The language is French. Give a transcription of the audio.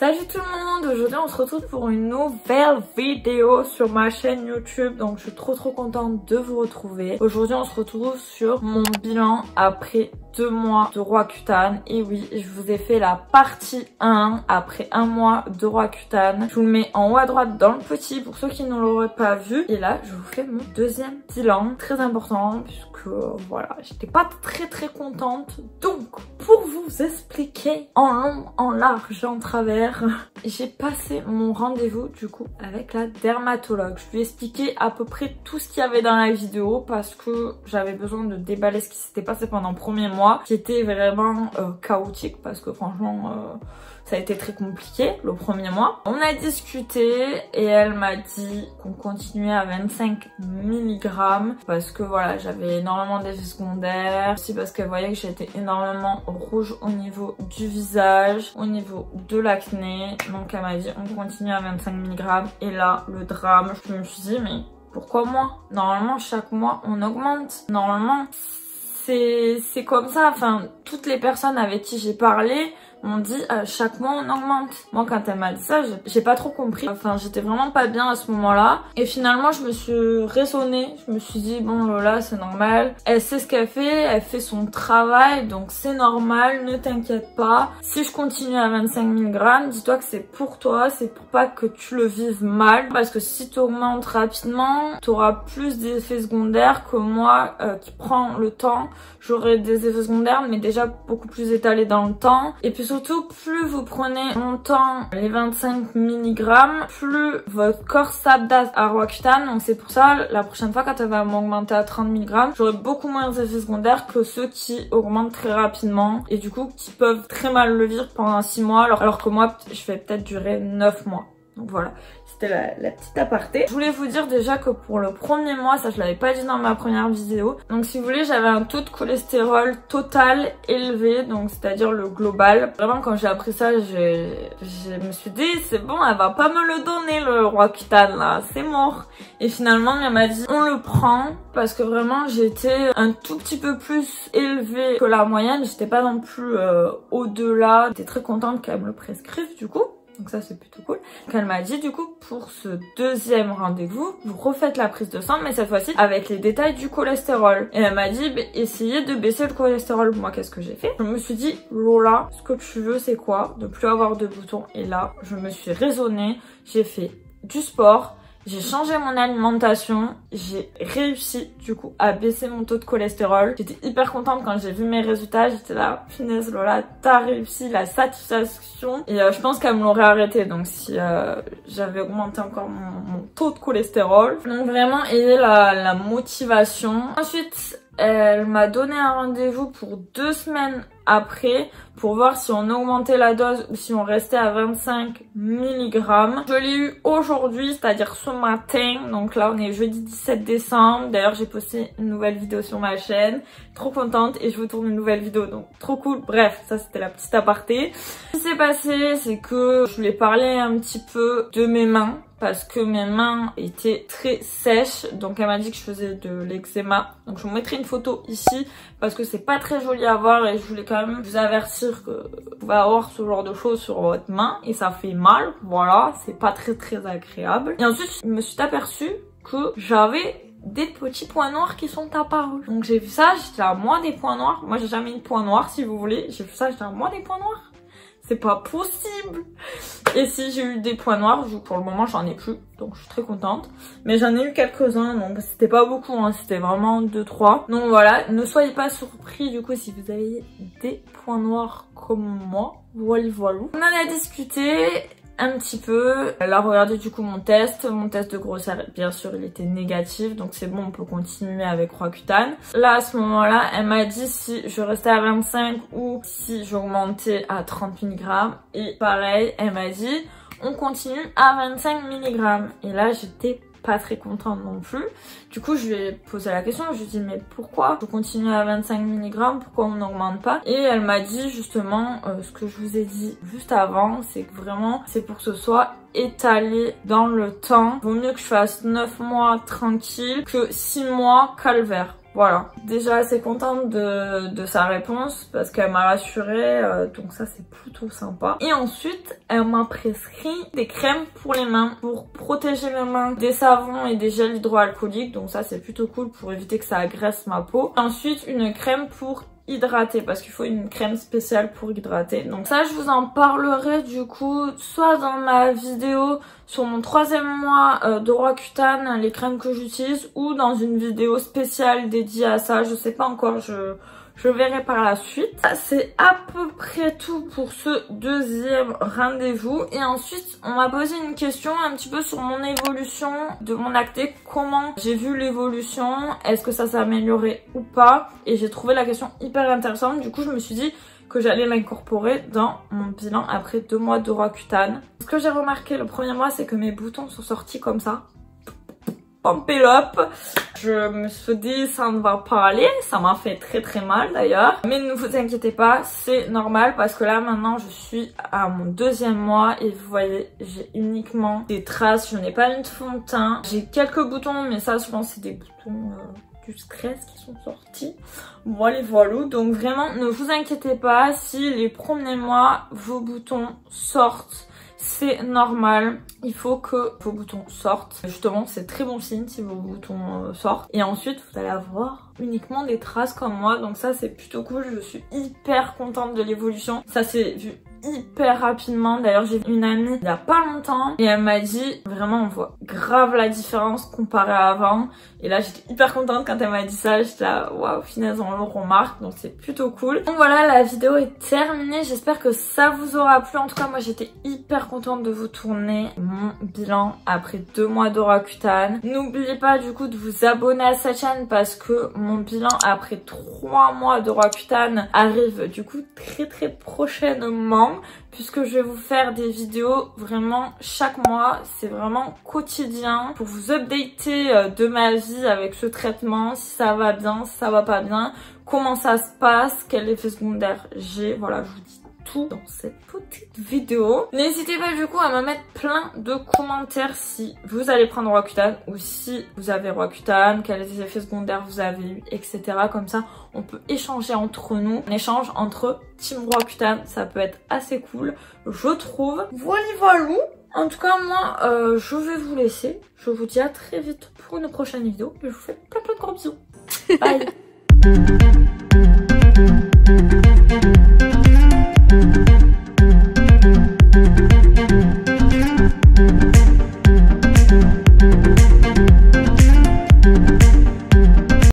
Salut tout le monde, aujourd'hui on se retrouve pour une nouvelle vidéo sur ma chaîne YouTube. Donc je suis trop contente de vous retrouver. Aujourd'hui on se retrouve sur mon bilan après 2 mois de Roaccutane. Et oui, je vous ai fait la partie 1 après 1 mois de Roaccutane. Je vous le mets en haut à droite dans le petit pour ceux qui ne l'auraient pas vu. Et là je vous fais mon deuxième bilan, très important puisque voilà, j'étais pas très contente. Donc pour vous expliquer en long, en large, en travers, j'ai passé mon rendez-vous du coup avec la dermatologue. Je lui ai expliqué à peu près tout ce qu'il y avait dans la vidéo parce que j'avais besoin de déballer ce qui s'était passé pendant le premier mois qui était vraiment chaotique parce que franchement ça a été très compliqué le premier mois. On a discuté et elle m'a dit qu'on continuait à 25 mg parce que voilà, j'avais énormément d'effets secondaires. Aussi parce qu'elle voyait que j'étais énormément rouge au niveau du visage, au niveau de l'acné. Donc elle m'a dit on continue à 25 mg. Et là, le drame, je me suis dit mais pourquoi moi? Normalement, chaque mois, on augmente. Normalement, c'est comme ça. Enfin, toutes les personnes avec qui j'ai parlé m'ont dit chaque mois on augmente. Moi quand elle m'a dit ça, j'ai pas trop compris. Enfin j'étais vraiment pas bien à ce moment-là. Et finalement je me suis raisonnée. Je me suis dit bon Lola c'est normal. Elle sait ce qu'elle fait son travail. Donc c'est normal, ne t'inquiète pas. Si je continue à 25 mg, dis-toi que c'est pour toi. C'est pour pas que tu le vives mal. Parce que si tu augmentes rapidement, tu auras plus d'effets secondaires que moi qui prends le temps. J'aurai des effets secondaires mais déjà beaucoup plus étalés dans le temps. Et puis surtout, plus vous prenez longtemps les 25 mg, plus votre corps s'adapte à Roaccutane. Donc c'est pour ça, la prochaine fois quand elle va m'augmenter à 30 mg, j'aurai beaucoup moins d'effets secondaires que ceux qui augmentent très rapidement. Et du coup, qui peuvent très mal le vivre pendant 6 mois, alors que moi, je vais peut-être durer 9 mois. Donc voilà, c'était la petite aparté. Je voulais vous dire déjà que pour le premier mois, ça je l'avais pas dit dans ma première vidéo. Donc si vous voulez, j'avais un taux de cholestérol total élevé, donc c'est-à-dire le global. Vraiment quand j'ai appris ça, je me suis dit c'est bon, elle va pas me le donner le Roaccutane là, c'est mort. Et finalement elle m'a dit on le prend parce que vraiment j'étais un tout petit peu plus élevée que la moyenne. J'étais pas non plus au-delà. J'étais très contente qu'elle me le prescrive du coup. Donc ça c'est plutôt cool. Donc elle m'a dit du coup pour ce deuxième rendez-vous, vous refaites la prise de sang mais cette fois-ci avec les détails du cholestérol. Et elle m'a dit essayez de baisser le cholestérol. Moi qu'est-ce que j'ai fait? Je me suis dit Lola, ce que tu veux c'est quoi? De plus avoir de boutons. Et là je me suis raisonnée, j'ai fait du sport. J'ai changé mon alimentation, j'ai réussi du coup à baisser mon taux de cholestérol. J'étais hyper contente quand j'ai vu mes résultats, j'étais là, punaise Lola, t'as réussi, la satisfaction. Et je pense qu'elle me l'aurait arrêté, donc si j'avais augmenté encore mon taux de cholestérol. Donc vraiment ayez la motivation. Ensuite, elle m'a donné un rendez-vous pour 2 semaines après pour voir si on augmentait la dose ou si on restait à 25 mg. Je l'ai eu aujourd'hui, c'est-à-dire ce matin. Donc là, on est jeudi 17 décembre. D'ailleurs, j'ai posté une nouvelle vidéo sur ma chaîne. Trop contente et je vous tourne une nouvelle vidéo. Donc, trop cool. Bref, ça, c'était la petite aparté. Ce qui s'est passé, c'est que je lui ai parlé un petit peu de mes mains. Parce que mes mains étaient très sèches. Donc elle m'a dit que je faisais de l'eczéma. Donc je vous mettrai une photo ici. Parce que c'est pas très joli à voir. Et je voulais quand même vous avertir que vous pouvez avoir ce genre de choses sur votre main. Et ça fait mal. Voilà, c'est pas très agréable. Et ensuite je me suis aperçue que j'avais des petits points noirs qui sont apparus. Donc j'ai vu ça, j'étais à moi des points noirs. Moi j'ai jamais eu de points noirs si vous voulez. J'ai vu ça, j'étais à moi des points noirs. C'est pas possible. Et si j'ai eu des points noirs, pour le moment j'en ai plus, donc je suis très contente. Mais j'en ai eu quelques-uns, donc c'était pas beaucoup, hein, c'était vraiment 2-3. Donc voilà, ne soyez pas surpris du coup si vous avez des points noirs comme moi. Voilà. On en a discuté un petit peu. Elle a regardé du coup mon test de grossesse, bien sûr il était négatif, donc c'est bon, on peut continuer avec Roaccutane. Là à ce moment-là, elle m'a dit si je restais à 25 ou si j'augmentais à 30 mg. Et pareil, elle m'a dit on continue à 25 mg. Et là j'étais pas très contente non plus. Du coup, je lui ai posé la question, je lui ai dit mais pourquoi je continue à 25 mg, pourquoi on n'augmente pas? Et elle m'a dit justement ce que je vous ai dit juste avant, c'est que vraiment c'est pour que ce soit étalé dans le temps. Vaut mieux que je fasse 9 mois tranquille que 6 mois calvaire. voilà. Déjà assez contente de sa réponse parce qu'elle m'a rassurée, donc ça c'est plutôt sympa. Et ensuite, elle m'a prescrit des crèmes pour les mains pour protéger mes mains des savons et des gels hydroalcooliques, donc ça c'est plutôt cool pour éviter que ça agresse ma peau. Ensuite, une crème pour hydrater parce qu'il faut une crème spéciale pour hydrater. Donc ça je vous en parlerai du coup soit dans ma vidéo sur mon 3e mois de Roaccutane, les crèmes que j'utilise, ou dans une vidéo spéciale dédiée à ça, je sais pas encore, je verrai par la suite. C'est à peu près tout pour ce 2e rendez-vous. Et ensuite, on m'a posé une question un petit peu sur mon évolution de mon acné. Comment j'ai vu l'évolution? Est-ce que ça s'est amélioré ou pas? Et j'ai trouvé la question hyper intéressante. Du coup, je me suis dit que j'allais l'incorporer dans mon bilan après 2 mois de Roaccutane. Ce que j'ai remarqué le 1er mois, c'est que mes boutons sont sortis comme ça. Pélope. Je me suis dit ça ne va pas aller, ça m'a fait très mal d'ailleurs, mais ne vous inquiétez pas, c'est normal parce que là maintenant je suis à mon 2e mois et vous voyez j'ai uniquement des traces, je n'ai pas une fond de teint, j'ai quelques boutons mais ça je pense c'est des boutons du stress qui sont sortis. Voilà, donc vraiment ne vous inquiétez pas si les premiers mois vos boutons sortent. C'est normal, il faut que vos boutons sortent. Justement, c'est très bon signe si vos boutons sortent. Et ensuite, vous allez avoir uniquement des traces comme moi. Donc ça, c'est plutôt cool. Je suis hyper contente de l'évolution. Ça s'est vu hyper rapidement. D'ailleurs, j'ai vu une amie il y a pas longtemps et elle m'a dit vraiment on voit grave la différence comparé à avant. Et là, j'étais hyper contente quand elle m'a dit ça. J'étais là waouh, finesse, on le remarque. Donc c'est plutôt cool. Donc voilà, la vidéo est terminée. J'espère que ça vous aura plu. En tout cas, moi j'étais hyper contente de vous tourner mon bilan après 2 mois de Roaccutane. N'oubliez pas du coup de vous abonner à cette chaîne parce que mon bilan après 3 mois de Roaccutane arrive du coup très prochainement, puisque je vais vous faire des vidéos vraiment chaque mois. C'est vraiment quotidien pour vous updater de ma vie avec ce traitement, si ça va bien, si ça va pas bien, comment ça se passe, quel effet secondaire j'ai. Voilà, je vous dis tout dans cette petite vidéo. N'hésitez pas du coup à me mettre plein de commentaires si vous allez prendre Roaccutane ou si vous avez Roaccutane, quels effets secondaires vous avez eu, etc. Comme ça, on peut échanger entre nous. On échange entre Team Roaccutane, ça peut être assez cool, je trouve. Voilà. En tout cas, moi, je vais vous laisser. Je vous dis à très vite pour une prochaine vidéo. Je vous fais plein de gros bisous. Bye.